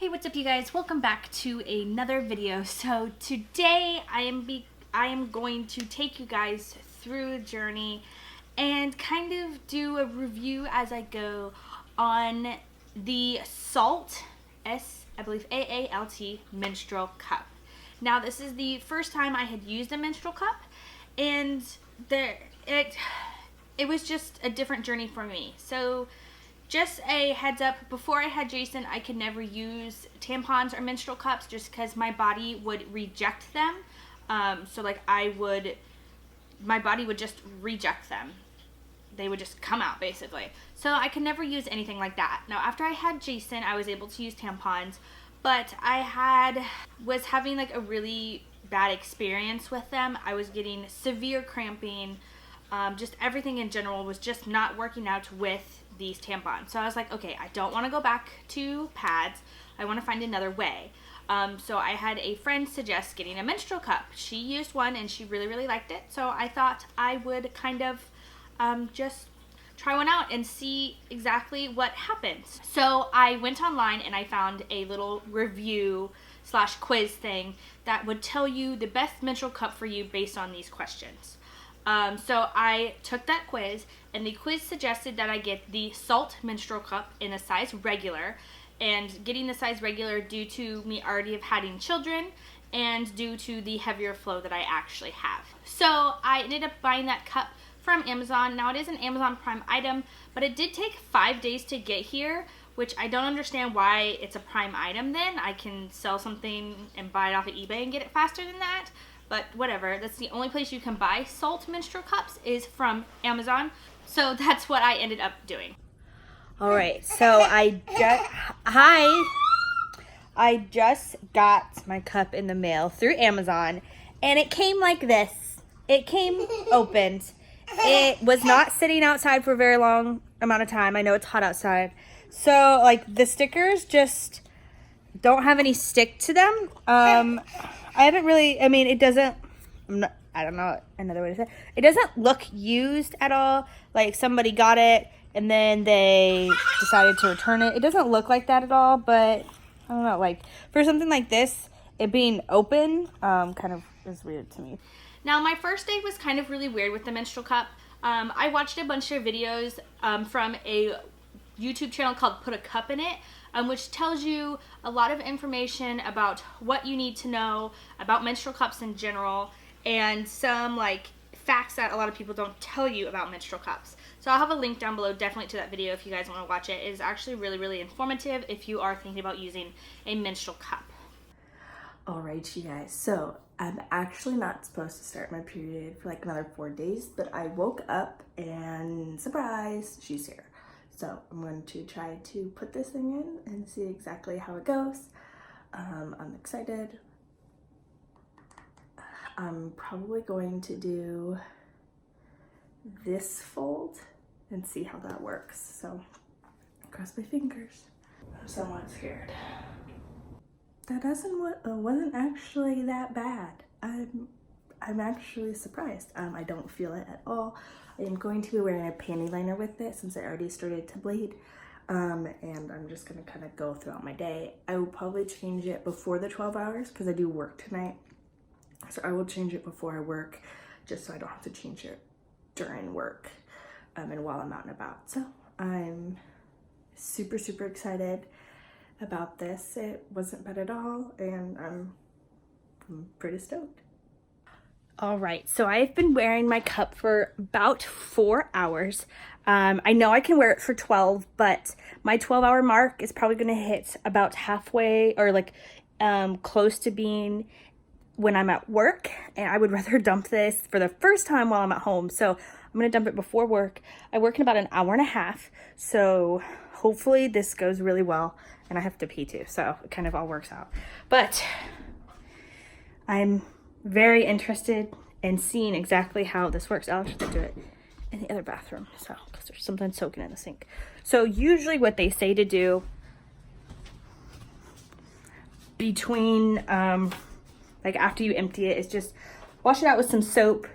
Hey, what's up you guys? Welcome back to another video. So today I am going to take you guys through a journey and kind of do a review as I go on the Saalt, Saalt menstrual cup. Now this is the first time I had used a menstrual cup, and it was just a different journey for me. So just a heads up, before I had Jason, I could never use tampons or menstrual cups just because my body would reject them. So like my body would just reject them. They would just come out basically. So I could never use anything like that. Now after I had Jason, I was able to use tampons, but I was having like a really bad experience with them. I was getting severe cramping. Just everything in general was just not working out with these tampons. So I was like, okay, I don't want to go back to pads. I want to find another way. So I had a friend suggest getting a menstrual cup. She used one and she really, really liked it. So I thought I would kind of just try one out and see exactly what happens. So I went online and I found a little review / quiz thing that would tell you the best menstrual cup for you based on these questions. So I took that quiz, and the quiz suggested that I get the Saalt menstrual cup in a size regular, and getting the size regular due to me already having children and due to the heavier flow that I actually have. So I ended up buying that cup from Amazon. Now it is an Amazon Prime item, but it did take 5 days to get here, which I don't understand why it's a Prime item then. I can sell something and buy it off of eBay and get it faster than that. But whatever, that's the only place you can buy Saalt menstrual cups is from Amazon. So that's what I ended up doing. All right, so I just got my cup in the mail through Amazon, and it came like this. It came opened. It was not sitting outside for a very long amount of time. I know it's hot outside. So like the stickers just don't have any stick to them. It doesn't, I don't know another way to say it. It doesn't look used at all. Like somebody got it and then they decided to return it. It doesn't look like that at all, but I don't know, like for something like this, it being open, kind of is weird to me. Now my first day was kind of really weird with the menstrual cup. I watched a bunch of videos from a YouTube channel called Put a Cup in It, which tells you a lot of information about what you need to know about menstrual cups in general, and some like facts that a lot of people don't tell you about menstrual cups. So I'll have a link down below definitely to that video if you guys want to watch it. It is actually really, really informative if you are thinking about using a menstrual cup. Alright you guys, so I'm actually not supposed to start my period for like another 4 days, but I woke up and surprise, she's here. So I'm going to try to put this thing in and see exactly how it goes. I'm excited. I'm probably going to do this fold and see how that works. So cross my fingers. I'm somewhat scared. That wasn't actually that bad. I'm actually surprised. I don't feel it at all. I am going to be wearing a panty liner with it since I already started to bleed. And I'm just gonna kind of go throughout my day. I will probably change it before the 12 hours because I do work tonight. So I will change it before I work just so I don't have to change it during work and while I'm out and about. So I'm super, super excited about this. It wasn't bad at all, and I'm pretty stoked. All right, so I've been wearing my cup for about 4 hours. I know I can wear it for 12, but my 12-hour mark is probably going to hit about halfway or like close to being when I'm at work, and I would rather dump this for the first time while I'm at home. So I'm going to dump it before work. I work in about an hour and a half, so hopefully this goes really well, and I have to pee too, so it kind of all works out. But I'm very interested in seeing exactly how this works. I'll actually do it in the other bathroom, so because there's something soaking in the sink. So usually what they say to do between like after you empty it is just wash it out with some soap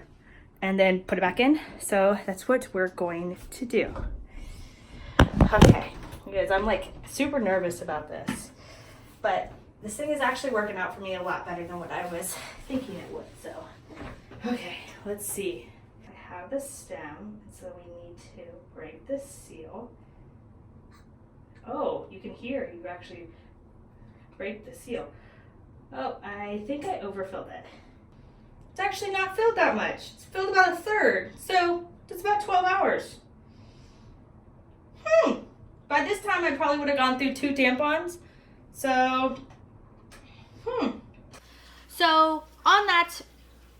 and then put it back in. So that's what we're going to do. Okay, you guys, I'm like super nervous about this. but this thing is actually working out for me a lot better than what I was thinking it would. So, okay, let's see. I have the stem, so we need to break the seal. Oh, you can hear you actually break the seal. Oh, I think I overfilled it. It's actually not filled that much. It's filled about a third, so it's about 12 hours. By this time, I probably would have gone through 2 tampons. So, So on that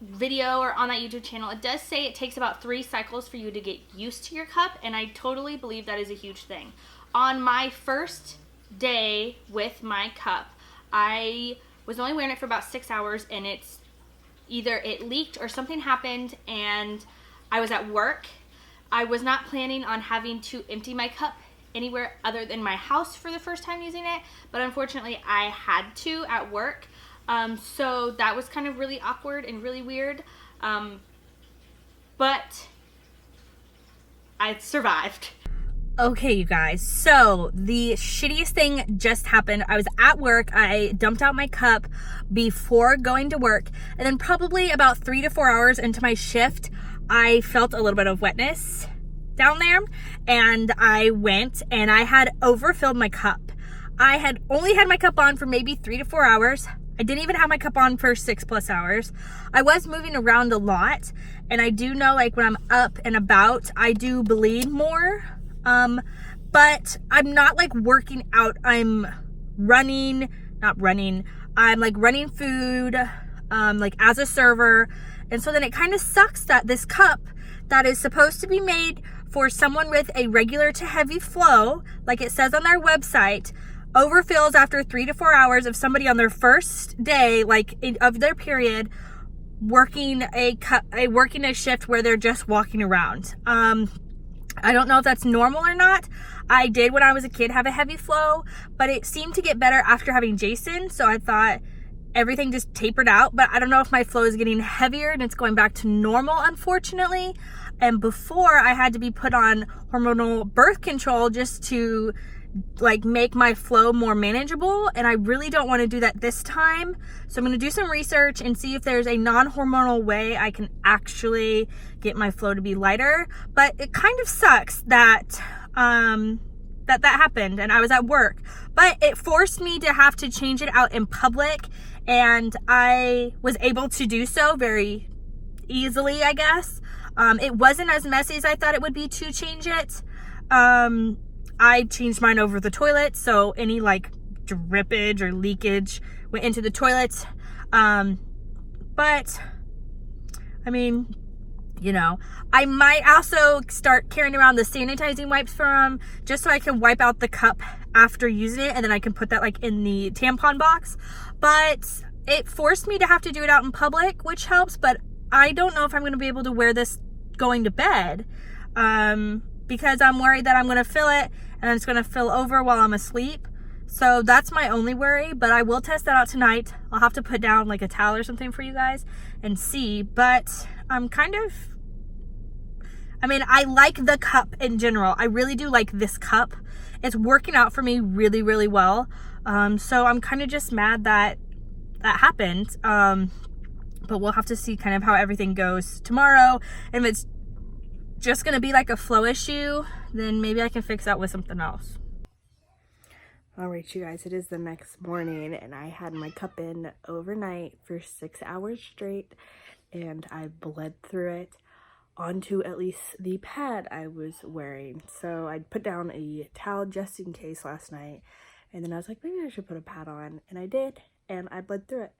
video or on that YouTube channel, it does say it takes about 3 cycles for you to get used to your cup, and I totally believe that is a huge thing. On my first day with my cup, I was only wearing it for about 6 hours, and it's either it leaked or something happened, and I was at work. I was not planning on having to empty my cup anywhere other than my house for the first time using it, but unfortunately I had to at work. So that was kind of really awkward and really weird, but I survived. Okay, you guys, so the shittiest thing just happened. I was at work. I dumped out my cup before going to work, and then probably about 3 to 4 hours into my shift, I felt a little bit of wetness down there, and I went and I had overfilled my cup. I had only had my cup on for maybe 3 to 4 hours. I didn't even have my cup on for 6+ hours. I was moving around a lot, and I do know, like, when I'm up and about, I do bleed more. But I'm not like working out. I'm running, not running. I'm like running food, like as a server. And so then it kind of sucks that this cup that is supposed to be made for someone with a regular to heavy flow, like it says on their website, overfills after 3 to 4 hours of somebody on their first day, of their period, working a shift where they're just walking around. I don't know if that's normal or not. I did, when I was a kid, have a heavy flow, but it seemed to get better after having Jason, so I thought everything just tapered out. But I don't know if my flow is getting heavier and it's going back to normal, unfortunately. And before, I had to be put on hormonal birth control just to like make my flow more manageable, and I really don't want to do that this time. So I'm going to do some research and see if there's a non-hormonal way I can actually get my flow to be lighter. But it kind of sucks that that happened and I was at work, but it forced me to have to change it out in public, and I was able to do so very easily, I guess. It wasn't as messy as I thought it would be to change it. I changed mine over the toilet, so any like drippage or leakage went into the toilet. But I mean, you know, I might also start carrying around the sanitizing wipes from, just so I can wipe out the cup after using it, and then I can put that like in the tampon box. But it forced me to have to do it out in public, which helps, but I don't know if I'm going to be able to wear this going to bed, because I'm worried that I'm going to fill it and it's going to fill over while I'm asleep. So that's my only worry, but I will test that out tonight. I'll have to put down like a towel or something for you guys and see. But I'm I like the cup in general. I really do like this cup. It's working out for me really, really well. So I'm kind of just mad that happened. But we'll have to see kind of how everything goes tomorrow. And if it's just going to be like a flow issue, then maybe I can fix that with something else. All right, you guys, it is the next morning, and I had my cup in overnight for 6 hours straight, and I bled through it onto at least the pad I was wearing. So I put down a towel just in case last night, and then I was like, maybe I should put a pad on, and I did, and I bled through it.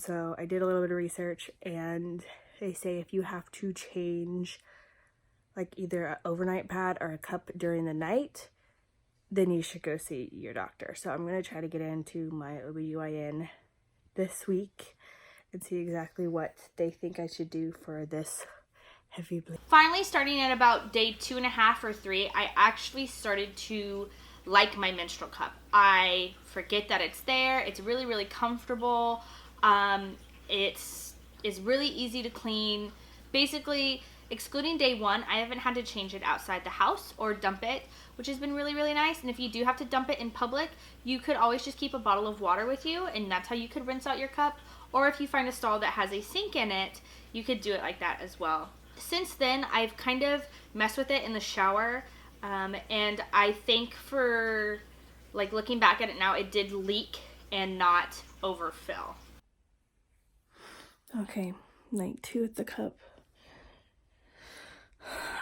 So I did a little bit of research, and they say if you have to change like either an overnight pad or a cup during the night, then you should go see your doctor. So I'm going to try to get into my OBGYN this week and see exactly what they think I should do for this heavy bleed. Finally, starting at about day 2.5 or 3, I actually started to like my menstrual cup. I forget that it's there. It's really, really comfortable. It's really easy to clean. Basically, Excluding day 1, I haven't had to change it outside the house or dump it, which has been really, really nice. And if you do have to dump it in public, you could always just keep a bottle of water with you, and that's how you could rinse out your cup. Or if you find a stall that has a sink in it, you could do it like that as well. Since then, I've kind of messed with it in the shower, and I think for, like, looking back at it now, it did leak and not overfill. Okay, night 2 at the cup.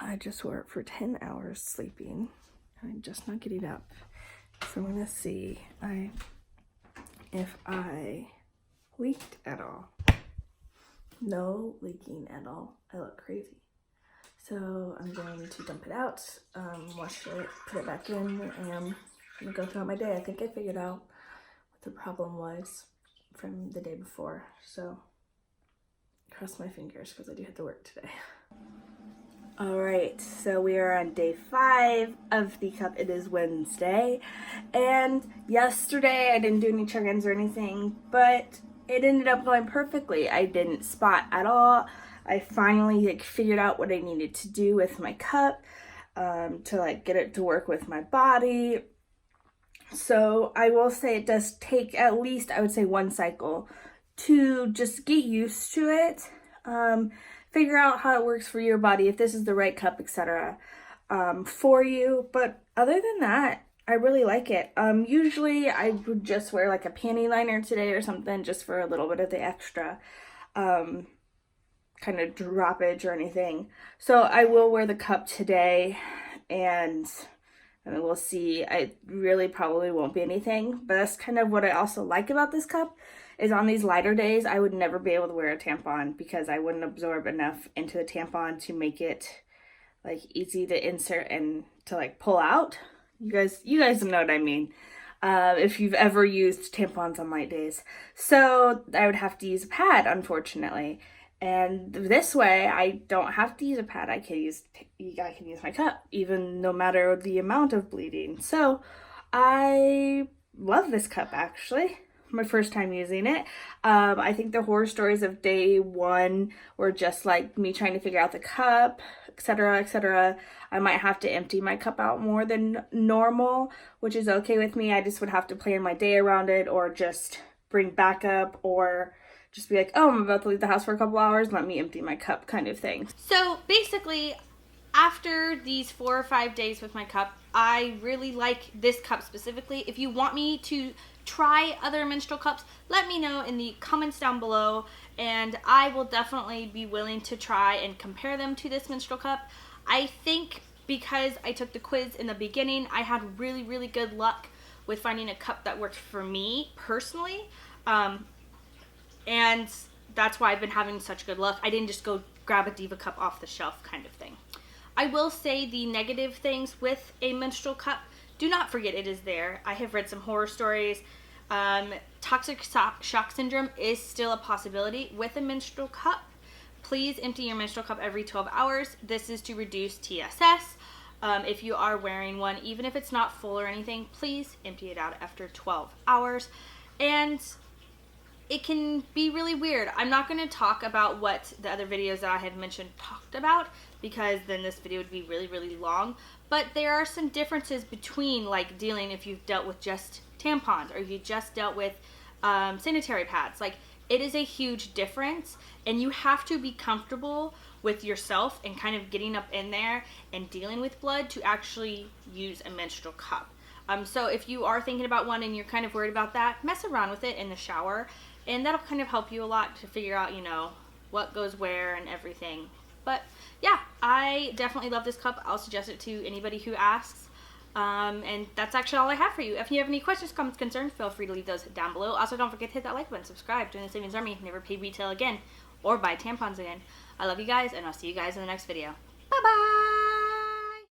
I just worked for 10 hours sleeping. I'm just not getting up. So I'm gonna see if I leaked at all. No leaking at all. I look crazy. So I'm going to dump it out, wash it, put it back in, and I'm gonna go throughout my day. I think I figured out what the problem was from the day before. So cross my fingers because I do have to work today. All right, so we are on day 5 of the cup. It is Wednesday, and yesterday I didn't do any check-ins or anything, but it ended up going perfectly. I didn't spot at all. I finally figured out what I needed to do with my cup to get it to work with my body. So I will say it does take at least, I would say, 1 cycle to just get used to it. Figure out how it works for your body, if this is the right cup, etc. For you. But other than that, I really like it. Usually I would just wear like a panty liner today or something just for a little bit of the extra kind of droppage or anything. So I will wear the cup today, and we'll see. I really probably won't be anything, but that's kind of what I also like about this cup. Is on these lighter days, I would never be able to wear a tampon because I wouldn't absorb enough into the tampon to make it like easy to insert and to like pull out. You guys know what I mean. If you've ever used tampons on light days. So I would have to use a pad, unfortunately. And this way, I don't have to use a pad. I can use my cup, even no matter the amount of bleeding. So I love this cup, actually. My first time using it. I think the horror stories of day 1 were just like me trying to figure out the cup, etc., etc. I might have to empty my cup out more than normal, which is okay with me. I just would have to plan my day around it, or just bring backup, or just be like, oh, I'm about to leave the house for a couple hours, let me empty my cup, kind of thing. So basically, after these 4 or 5 days with my cup, I really like this cup specifically. If you want me to try other menstrual cups, let me know in the comments down below, and I will definitely be willing to try and compare them to this menstrual cup. I think because I took the quiz in the beginning, I had really, really good luck with finding a cup that worked for me personally, and that's why I've been having such good luck. I didn't just go grab a Diva cup off the shelf kind of thing. I will say the negative things with a menstrual cup, do not forget it is there. I have read some horror stories. Toxic shock syndrome is still a possibility with a menstrual cup. Please empty your menstrual cup every 12 hours. This is to reduce TSS. If you are wearing one, even if it's not full or anything, please empty it out after 12 hours. And it can be really weird. I'm not going to talk about what the other videos that I have mentioned talked about, because then this video would be really, really long. But there are some differences between like dealing if you've dealt with just tampons or if you just dealt with sanitary pads. Like, it is a huge difference, and you have to be comfortable with yourself and kind of getting up in there and dealing with blood to actually use a menstrual cup. So if you are thinking about one and you're kind of worried about that, mess around with it in the shower, and that'll kind of help you a lot to figure out, you know, what goes where and everything. But yeah, I definitely love this cup. I'll suggest it to anybody who asks. And that's actually all I have for you. If you have any questions, comments, concerns, feel free to leave those down below. Also, don't forget to hit that like button, subscribe, join the Savings Army, never pay retail again, or buy tampons again. I love you guys, and I'll see you guys in the next video. Bye-bye!